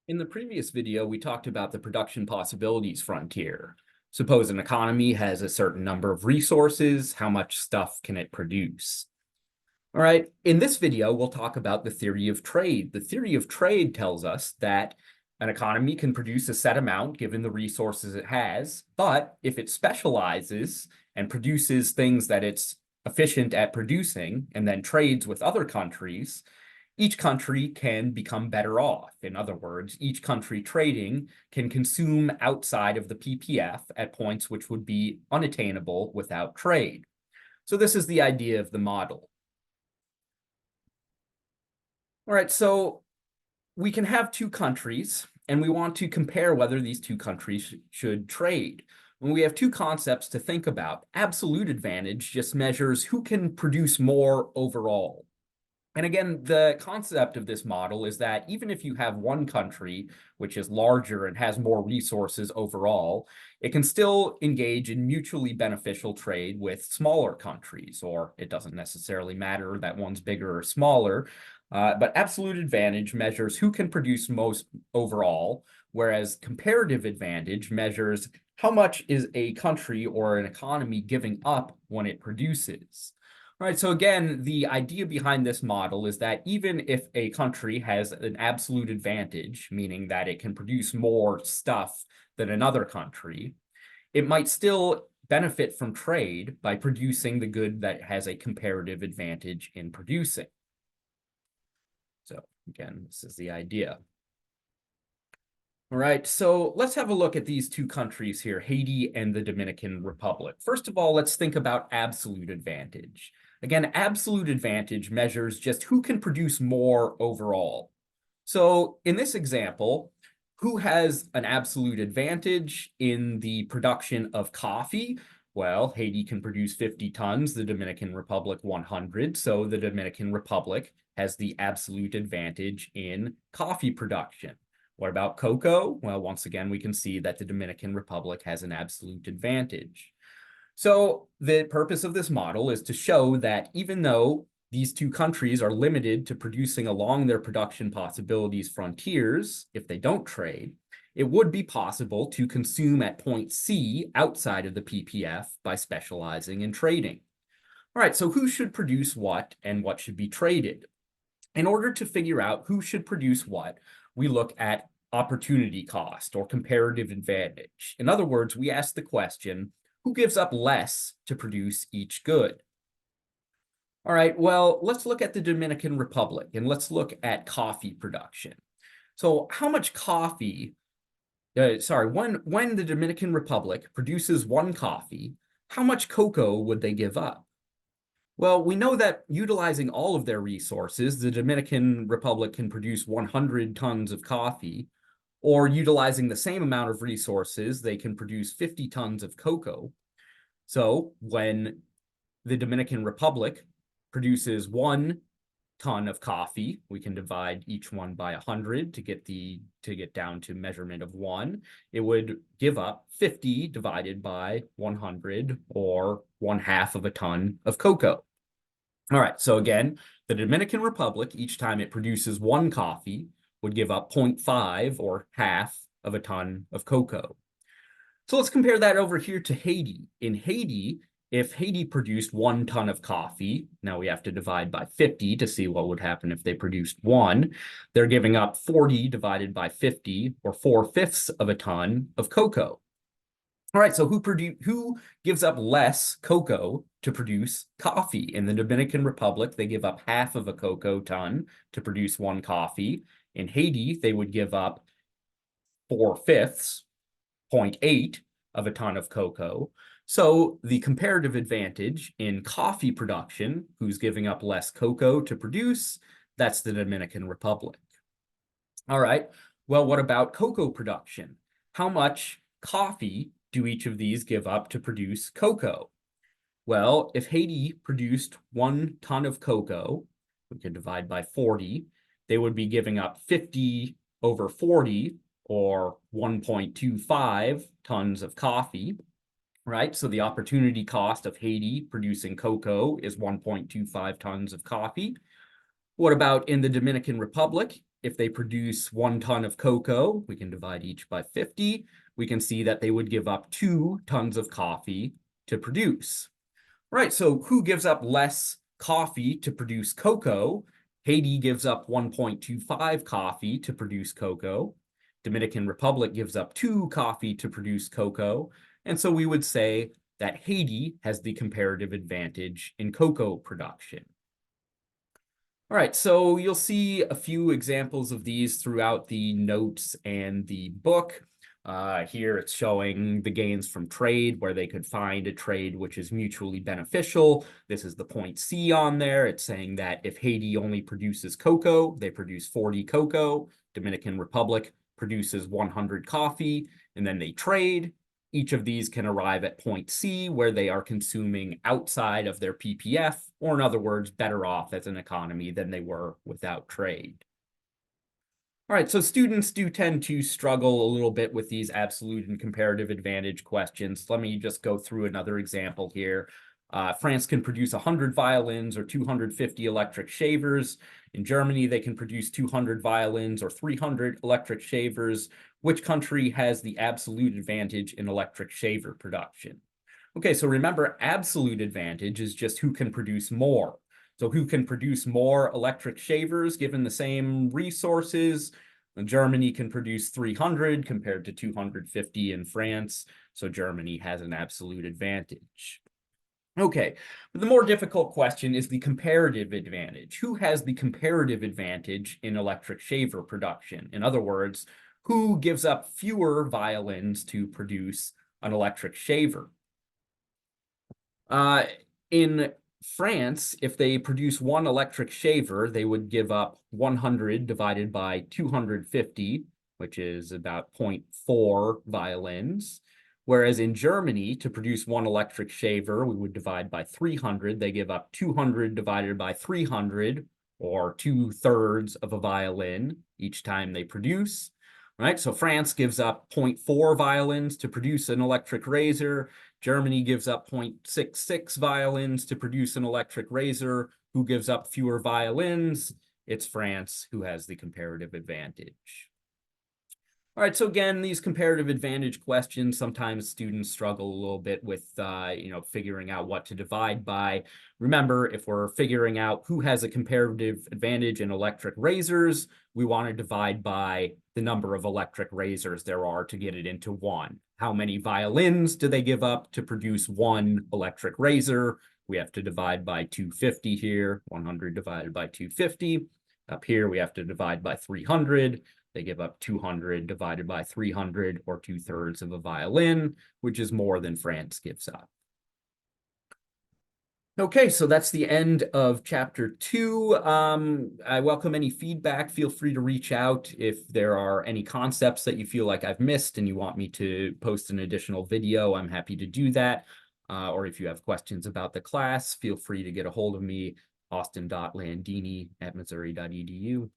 In the previous video, we talked about the production possibilities frontier. Suppose an economy has a certain number of resources, how much stuff can it produce? All right, in this video, we'll talk about the theory of trade. The theory of trade tells us that an economy can produce a set amount given the resources it has, but if it specializes and produces things that it's efficient at producing and then trades with other countries, each country can become better off. In other words, each country trading can consume outside of the PPF at points which would be unattainable without trade. So this is the idea of the model. All right, so we can have two countries, and we want to compare whether these two countries should trade. When we have two concepts to think about, absolute advantage just measures who can produce more overall. And again, the concept of this model is that even if you have one country which is larger and has more resources overall, it can still engage in mutually beneficial trade with smaller countries, or it doesn't necessarily matter that one's bigger or smaller, but absolute advantage measures who can produce most overall, whereas comparative advantage measures how much is a country or an economy giving up when it produces. All right, so again, the idea behind this model is that even if a country has an absolute advantage, meaning that it can produce more stuff than another country, it might still benefit from trade by producing the good that has a comparative advantage in producing. So again, this is the idea. All right, so let's have a look at these two countries here, Haiti and the Dominican Republic. First of all, let's think about absolute advantage. Again, absolute advantage measures just who can produce more overall. So in this example, who has an absolute advantage in the production of coffee? Well, Haiti can produce 50 tons, the Dominican Republic 100. So the Dominican Republic has the absolute advantage in coffee production. What about cocoa? Well, once again, we can see that the Dominican Republic has an absolute advantage. So the purpose of this model is to show that even though these two countries are limited to producing along their production possibilities frontiers, if they don't trade, it would be possible to consume at point C outside of the PPF by specializing in trading. All right, so who should produce what and what should be traded? In order to figure out who should produce what, we look at opportunity cost or comparative advantage. In other words, we ask the question, who gives up less to produce each good? All right, well, let's look at the Dominican Republic and let's look at coffee production. So how much coffee, when the Dominican Republic produces one coffee, how much cocoa would they give up? Well, we know that utilizing all of their resources, the Dominican Republic can produce 100 tons of coffee, or utilizing the same amount of resources, they can produce 50 tons of cocoa. So when the Dominican Republic produces 1 ton of coffee, we can divide each one by 100 to get down to measurement of 1. It would give up 50 divided by 100, or 1/2 of a ton of cocoa. All right, so again, the Dominican Republic, each time it produces 1 coffee, would give up 0.5 or half of a ton of cocoa. So let's compare that over here to Haiti. In Haiti, if Haiti produced 1 ton of coffee, now we have to divide by 50 to see what would happen if they produced 1. They're giving up 40 divided by 50, or 4/5 of a ton of cocoa. All right, so who gives up less cocoa to produce coffee? In the Dominican Republic, they give up half of a cocoa ton to produce 1 coffee. In Haiti, they would give up 4/5, 0.8 of a ton of cocoa. So the comparative advantage in coffee production, who's giving up less cocoa to produce, that's the Dominican Republic. All right, well, what about cocoa production? How much coffee do each of these give up to produce cocoa? Well, if Haiti produced 1 ton of cocoa, we could divide by 40, they would be giving up 50 over 40, or 1.25 tons of coffee, right? So the opportunity cost of Haiti producing cocoa is 1.25 tons of coffee. What about in the Dominican Republic? if they produce 1 ton of cocoa, we can divide each by 50. We can see that they would give up 2 tons of coffee to produce. Right, so who gives up less coffee to produce cocoa? Haiti gives up 1.25 coffee to produce cocoa. Dominican Republic gives up 2 coffee to produce cocoa. And so we would say that Haiti has the comparative advantage in cocoa production. All right, so you'll see a few examples of these throughout the notes and the book. Here it's showing the gains from trade, where they could find a trade which is mutually beneficial. This is the point C on there. It's saying that if Haiti only produces cocoa, they produce 40 cocoa. Dominican Republic produces 100 coffee, and then they trade. Each of these can arrive at point C, where they are consuming outside of their PPF, or in other words, better off as an economy than they were without trade. All right, so students do tend to struggle a little bit with these absolute and comparative advantage questions. Let me just go through another example here. France can produce 100 violins or 250 electric shavers. In Germany, they can produce 200 violins or 300 electric shavers. Which country has the absolute advantage in electric shaver production? Okay, so remember, absolute advantage is just who can produce more. So who can produce more electric shavers given the same resources? Germany can produce 300 compared to 250 in France. So Germany has an absolute advantage. Okay, but the more difficult question is the comparative advantage. Who has the comparative advantage in electric shaver production? In other words, who gives up fewer violins to produce an electric shaver? In France, if they produce 1 electric shaver, they would give up 100 divided by 250, which is about 0.4 violins. Whereas in Germany, to produce 1 electric shaver, we would divide by 300. They give up 200 divided by 300, or 2/3 of a violin each time they produce. Right, so France gives up 0.4 violins to produce an electric razor. Germany gives up 0.66 violins to produce an electric razor. Who gives up fewer violins? It's France, who has the comparative advantage. All right, so again, these comparative advantage questions, sometimes students struggle a little bit with, figuring out what to divide by. Remember, if we're figuring out who has a comparative advantage in electric razors, we want to divide by the number of electric razors there are to get it into 1. How many violins do they give up to produce 1 electric razor? We have to divide by 250 here, 100 divided by 250. Up here, we have to divide by 300. They give up 200 divided by 300, or 2/3 of a violin, which is more than France gives up. Okay, so that's the end of chapter 2. I welcome any feedback. Feel free to reach out if there are any concepts that you feel like I've missed and you want me to post an additional video. I'm happy to do that. Or if you have questions about the class, feel free to get a hold of me, austin.landini@missouri.edu.